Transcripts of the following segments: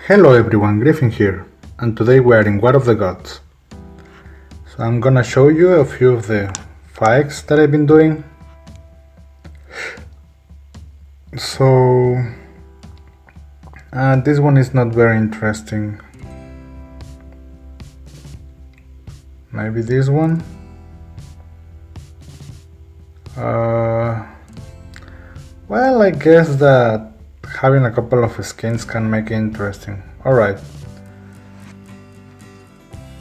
Hello everyone, Griffin here, and today we are in War of the Gods. So I'm gonna show you a few of the fights that I've been doing. So this one is not very interesting. Maybe this one. Well, I guess that having a couple of skins can make it interesting. Alright.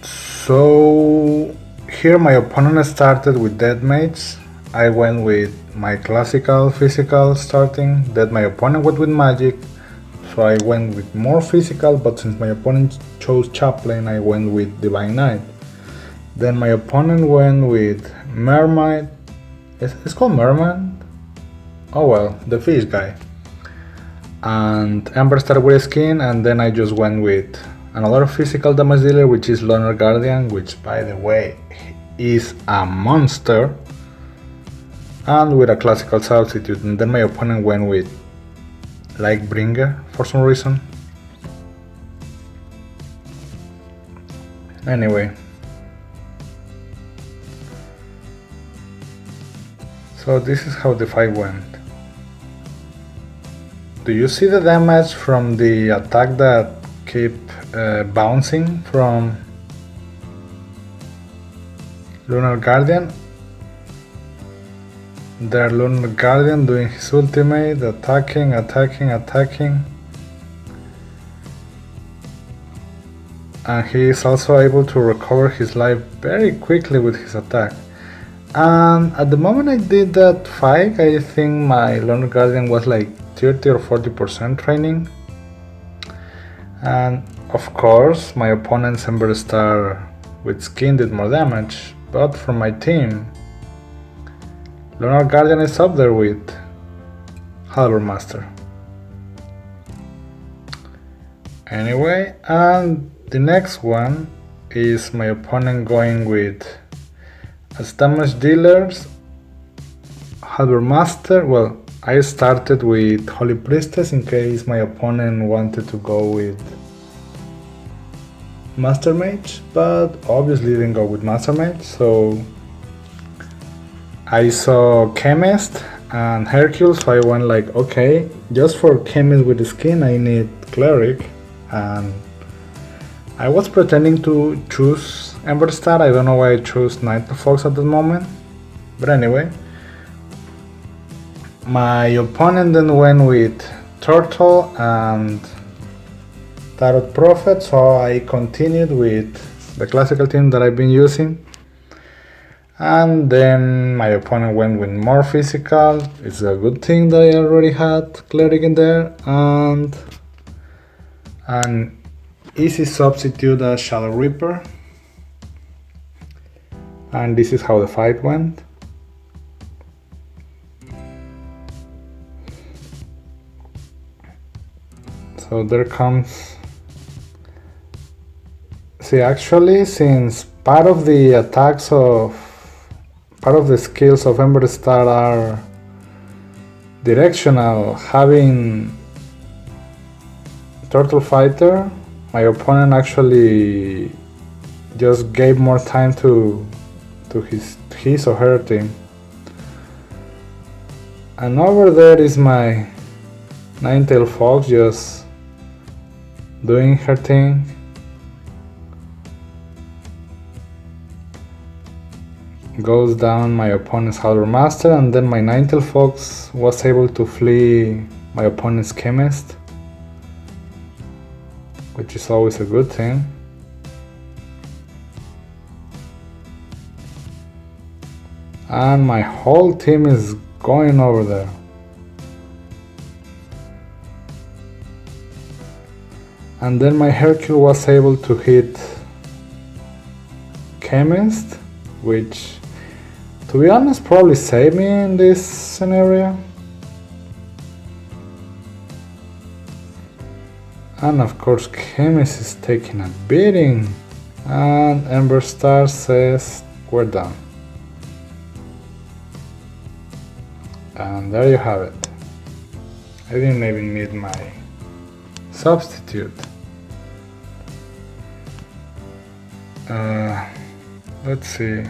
So here my opponent started with Death Mage. I went with my classical physical starting. Then my opponent went with magic. So I went with more physical, but since my opponent chose Chaplain, I went with Divine Knight. Then my opponent went with Mermaid. It's called Merman? Oh well, the fish guy. And Ember started with a skin, and then I just went with another physical damage dealer, which is Loner Guardian, which by the way is a monster, and with a classical substitute. And then my opponent went with Lightbringer for some reason. Anyway, so this is how the fight went. Do you see the damage from the attack that keep bouncing from Lunar Guardian? There Lunar Guardian doing his ultimate, attacking. And he is also able to recover his life very quickly with his attack. And at the moment I did that fight, I think my Lunar Guardian was like 30 or 40% training. And of course my opponent's Ember Star with skin did more damage, but from my team, Lunar Guardian is up there with Halberd Master. Anyway, and the next one is my opponent going with as damage dealers Halberd Master. Well, I started with Holy Priestess in case my opponent wanted to go with Master Mage, but obviously didn't go with Master Mage, so I saw Chemist and Hercule, so I went like, okay, just for Chemist with the skin I need Cleric, and I was pretending to choose Ember Star. I don't know why I chose Nightelfox at the moment, but anyway. My opponent then went with Turtle and Tarot Prophet, so I continued with the classical team that I've been using. And then my opponent went with more physical. It's a good thing that I already had Cleric in there, and an easy substitute as Shadow Reaper. And this is how the fight went. So there comes. See, actually, since part of the skills of Ember Star are directional, having Turtle Fighter, my opponent actually just gave more time to his or her team. And over there is my Ninetail Fox just doing her thing. Goes down my opponent's Halberd Master, and then my Ninetail Fox was able to flee my opponent's Chemist, which is always a good thing. And my whole team is going over there. And then my Hercule was able to hit Chemist, which, to be honest, probably saved me in this scenario. And of course Chemist is taking a beating, and Ember Star says we're done. And there you have it. I didn't even need my substitute. Let's see.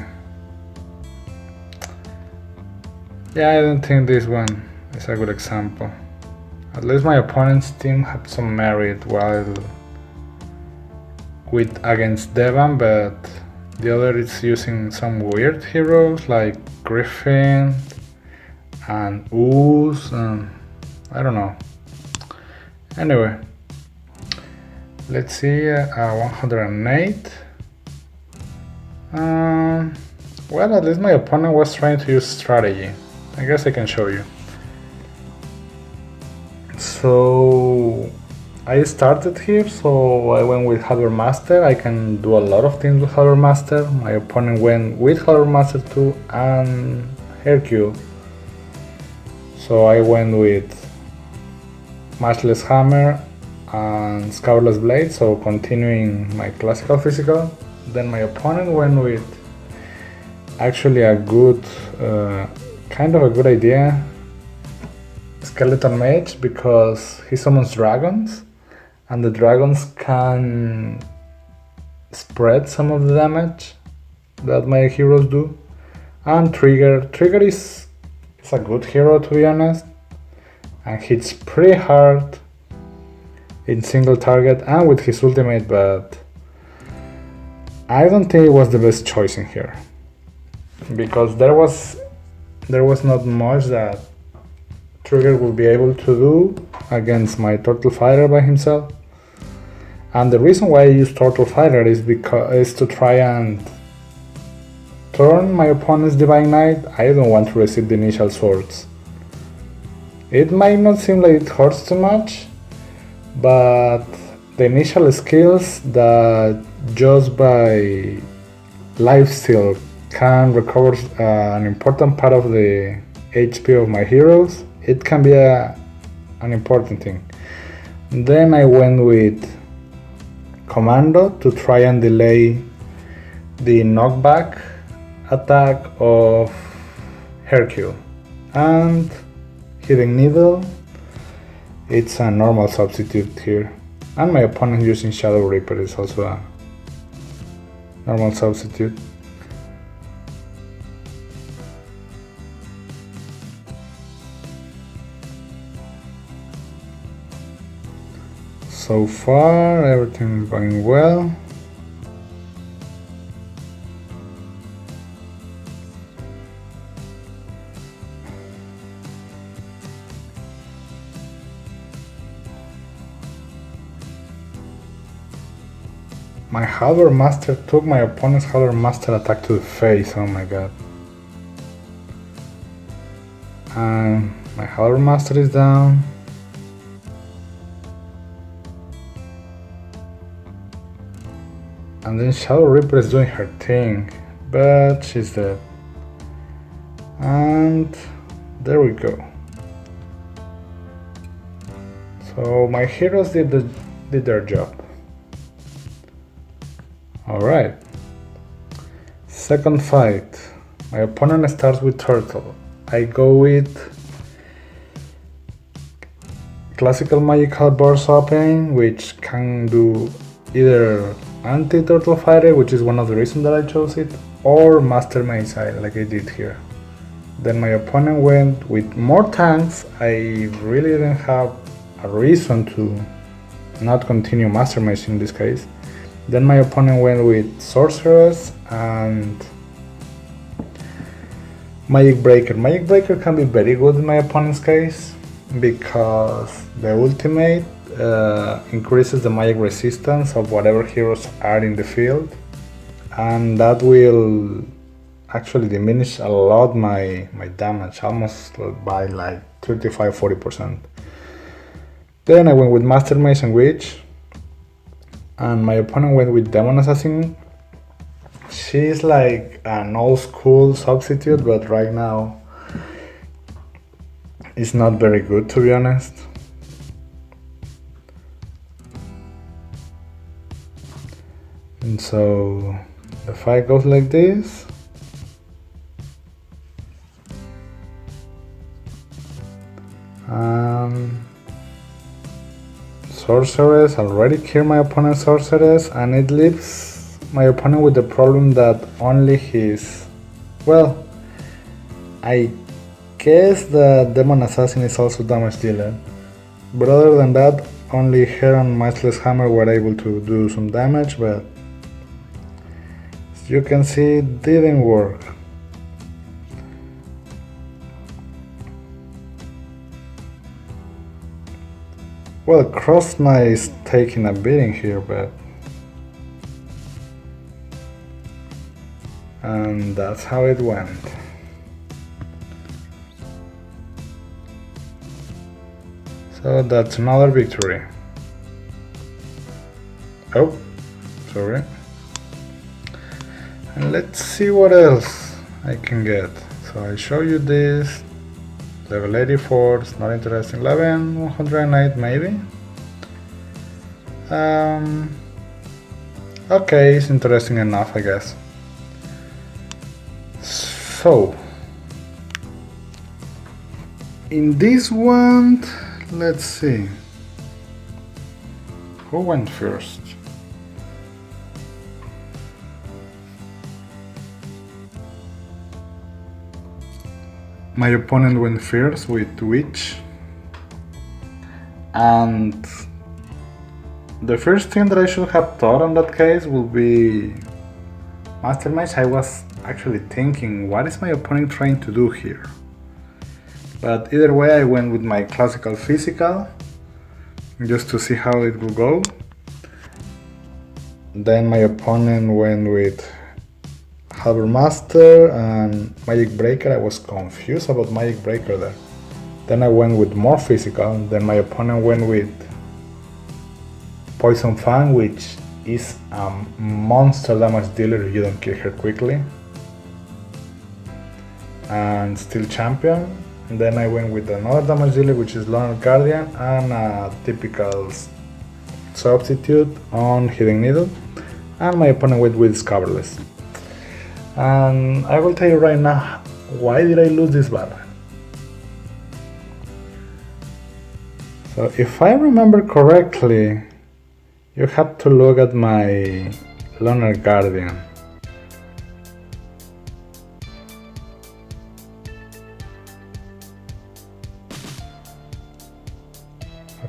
Yeah, I don't think this one is a good example. At least my opponent's team had some merit while with against Devan, but the other is using some weird heroes like Griffin and Ooze and I don't know. Anyway, let's see, 108. Well, at least my opponent was trying to use strategy. I guess I can show you. So I started here, so I went with Harbor Master. I can do a lot of things with Harbor Master. My opponent went with Harbor Master 2 and Hercule. So I went with Matchless Hammer and Scabrous Blade, so continuing my classical physical. Then my opponent went with actually a good, kind of a good idea, Skeleton Mage, because he summons dragons and the dragons can spread some of the damage that my heroes do. And Trigger is a good hero, to be honest, and hits pretty hard in single target and with his ultimate, but I don't think it was the best choice in here, because there was not much that Trigger would be able to do against my Turtle Fighter by himself. And the reason why I use Turtle Fighter is to try and turn my opponent's Divine Knight. I don't want to receive the initial swords. It might not seem like it hurts too much, but the initial skills that just by lifesteal can recover an important part of the HP of my heroes, it can be an important thing. Then I went with Commando to try and delay the knockback attack of Hercule. And Hidden Needle, it's a normal substitute here. And my opponent using Shadow Reaper is also a normal substitute. So far, everything is going well. My Harbor Master took my opponent's Harbor Master attack to the face, oh my god. And my Harbor Master is down. And then Shadow Reaper is doing her thing, but she's dead. And there we go. So my heroes did their job. Alright. Second fight. My opponent starts with Turtle. I go with Classical Magical Burst Opening, which can do either Anti-Turtle Fighter, which is one of the reasons that I chose it, or Master Mage, like I did here. Then my opponent went with more tanks. I really didn't have a reason to not continue Master Mage in this case. Then my opponent went with Sorceress and Magic Breaker. Magic Breaker can be very good in my opponent's case because the ultimate increases the magic resistance of whatever heroes are in the field, and that will actually diminish a lot my damage, almost by like 35-40%. Then I went with Master Mage and Witch, and my opponent went with Demon Assassin. She's like an old school substitute, but right now it's not very good, to be honest. And so the fight goes like this. Sorceress already killed my opponent's Sorceress, and it leaves my opponent with the problem that only his, well, I guess the Demon Assassin is also damage dealer, but other than that, only her and Matchless Hammer were able to do some damage, but as you can see, it didn't work. Well, Cross Knight is taking a beating here, but... and that's how it went. So that's another victory. Oh, sorry. And let's see what else I can get. So I show you this. Level 84, it's not interesting. 108 maybe. Okay, it's interesting enough, I guess. So in this one, let's see. Who went first? My opponent went first with Witch, and the first thing that I should have thought on that case would be Master Mage. I was actually thinking, what is my opponent trying to do here? But either way, I went with my classical physical just to see how it will go. Then my opponent went with Halberd Master and Magic Breaker. I was confused about Magic Breaker there. Then I went with more physical. Then my opponent went with Poison Fang, which is a monster damage dealer if you don't kill her quickly. And Steel Champion. And then I went with another damage dealer, which is Lunar Guardian, and a typical substitute on Hidden Needle. And my opponent went with Scabreless. And I will tell you right now, why did I lose this battle? So if I remember correctly, you have to look at my Lunar Guardian.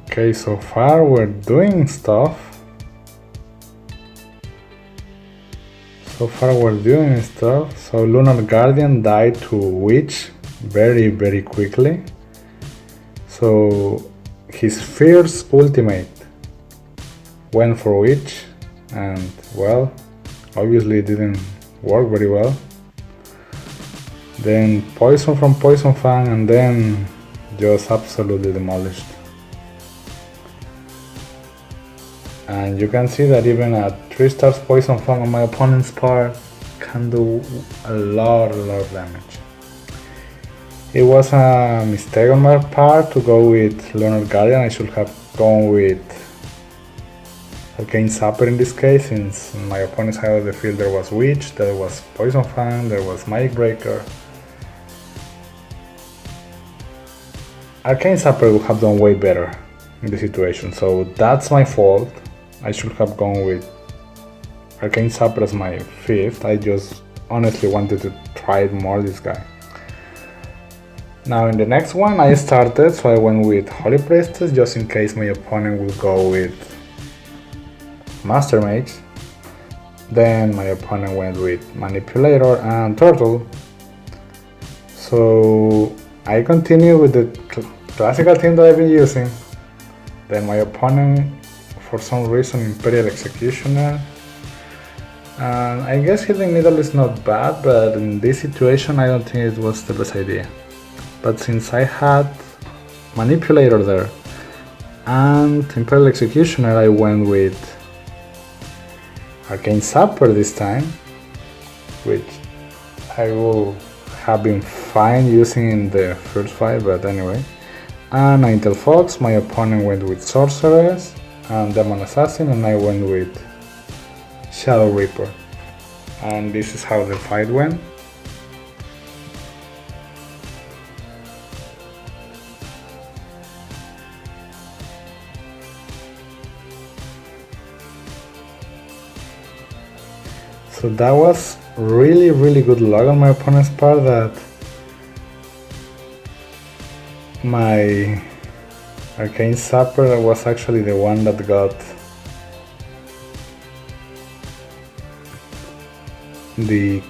Okay, so far we're doing stuff. So Lunar Guardian died to Witch very quickly. So his Fierce ultimate went for Witch, and well, obviously it didn't work very well. Then Poison from Poison Fang, and then just absolutely demolished. And you can see that even a 3 stars Poison Fang on my opponent's part can do a lot of damage. It was a mistake on my part to go with Lunar Guardian. I should have gone with Arcane Zapper in this case, since on my opponent's side of the field there was Witch, there was Poison Fang, there was Magic Breaker. Arcane Zapper would have done way better in the situation, so that's my fault. I should have gone with Arcane Zapper as my 5th. I just honestly wanted to try it more, this guy. Now in the next one I started, so I went with Holy Priestess just in case my opponent will go with Master Mage. Then my opponent went with Manipulator and Turtle. So I continue with the classical team that I've been using. Then my opponent, for some reason, Imperial Executioner. And I guess Hidden Needle is not bad, but in this situation I don't think it was the best idea. But since I had Manipulator there and Imperial Executioner, I went with Arcane Zapper this time, which I will have been fine using in the first fight, but anyway. And Intel Fox, my opponent went with Sorceress and Demon Assassin, and I went with Shadow Reaper. And this is how the fight went. So that was really good luck on my opponent's part, that my Arcane Sapper was actually the one that got the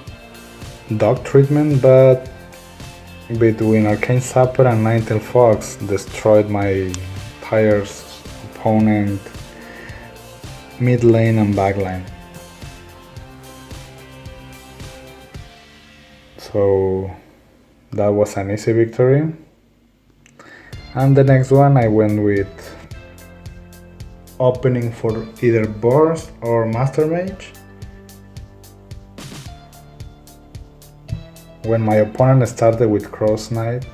dog treatment, but between Arcane Sapper and Ninetale Fox destroyed my entire opponent mid lane and back lane. So that was an easy victory. And the next one I went with opening for either Burst or Master Mage. When my opponent started with Cross Knight,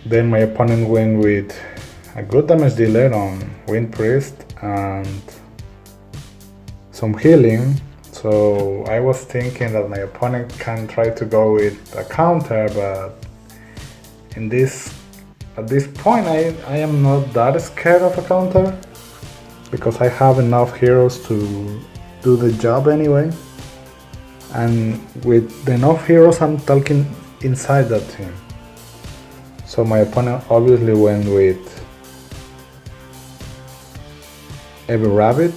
then my opponent went with a good damage dealer on Wind Priest and some healing. So I was thinking that my opponent can try to go with a counter, but at this point I am not that scared of a counter, because I have enough heroes to do the job anyway. And with enough heroes I'm talking inside that team. So my opponent obviously went with Ever Rabbit.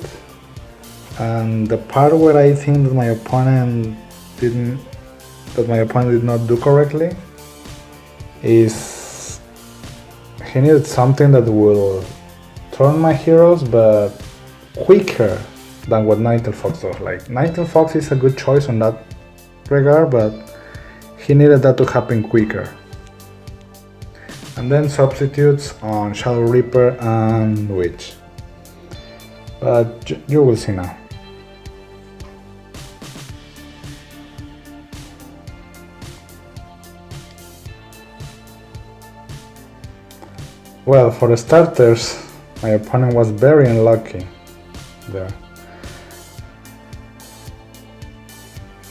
And the part where I think that my opponent did not do correctly is he needed something that will turn my heroes, but quicker than what Ninetale Fox does. Like, Ninetale Fox is a good choice on that regard, but he needed that to happen quicker. And then substitutes on Shadow Reaper and Witch. But you will see now. Well, for the starters, my opponent was very unlucky there.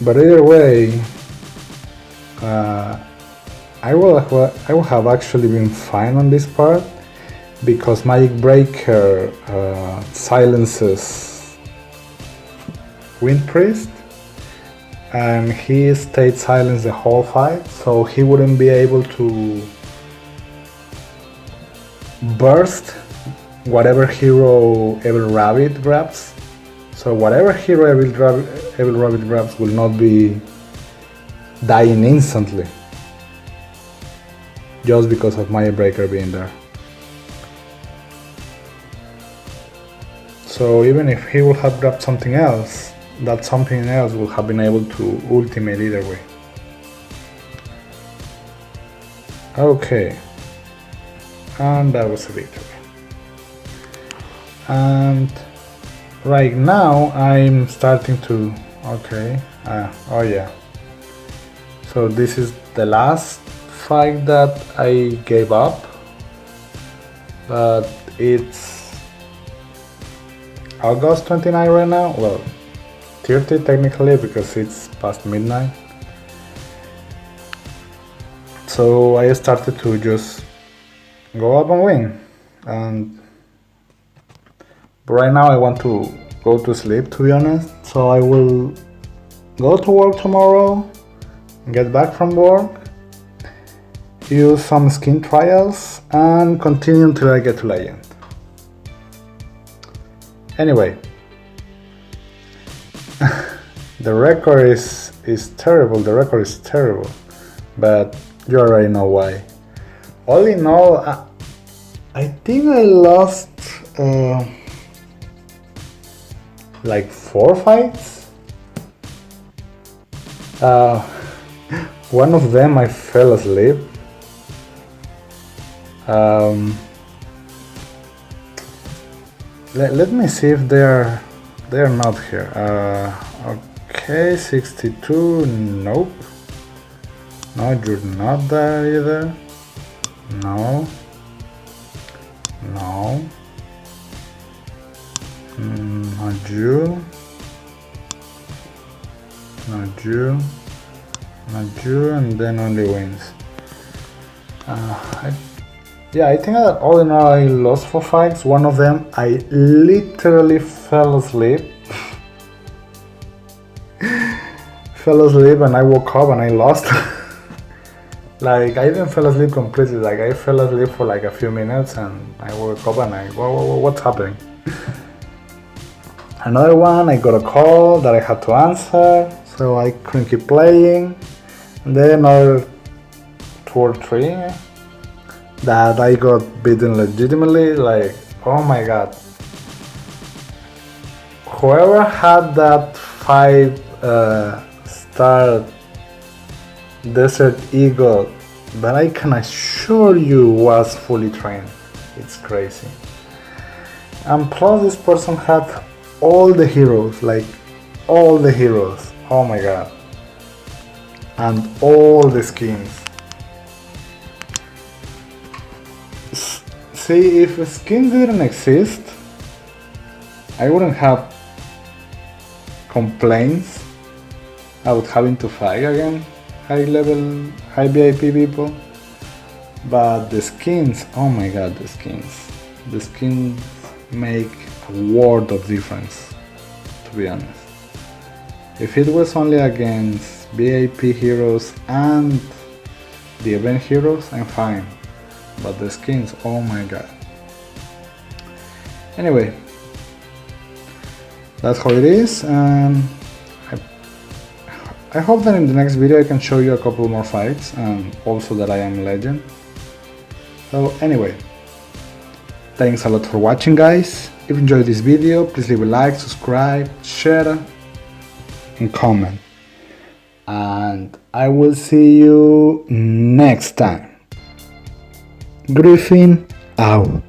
But either way, I will have actually been fine on this part, because Magic Breaker silences Wind Priest, and he stayed silent the whole fight, so he wouldn't be able to burst whatever hero Evil Rabbit grabs. So whatever hero Evil Rabbit grabs will not be dying instantly just because of Magic Breaker being there. So even if he would have grabbed something else, that something else would have been able to ultimate either way. Okay. And that was a victory. And right now I'm starting to, oh yeah. So this is the last fight that I gave up, but it's August 29 right now. Well, 30 technically, because it's past midnight. So I started to just go up and win, but right now I want to go to sleep, to be honest. So I will go to work tomorrow, get back from work, use some skin trials, and continue until I get to Legend. Anyway, the record is terrible. The record is terrible, but you already know why. All in all, I think I lost like 4 fights. One of them I fell asleep. Let me see if they're not here. Okay, 62. Nope. No, you're not there either. No. Not you. And then only wins. Yeah, I think that all in all I lost 4 fights. One of them I literally fell asleep. Fell asleep and I woke up and I lost. Like, I didn't fall asleep completely. Like, I fell asleep for like a few minutes and I woke up and what's happening? Another one, I got a call that I had to answer, so I couldn't keep playing. And then another 2 or 3 that I got beaten legitimately. Like, oh my god. Whoever had that 5-star Desert Eagle, that I can assure you was fully trained. It's crazy. And plus this person had all the heroes, like all the heroes. Oh my god. And all the skins. See, if skins didn't exist, I wouldn't have complaints about having to fight again high level, high VIP people. But the skins, oh my god, the skins make a world of difference, to be honest. If it was only against VIP heroes and the event heroes, I'm fine. But the skins, oh my god. Anyway, that's how it is, and I hope that in the next video I can show you a couple more fights, and also that I am a legend. So anyway, thanks a lot for watching, guys. If you enjoyed this video, please leave a like, subscribe, share, and comment. And I will see you next time. Griffin out.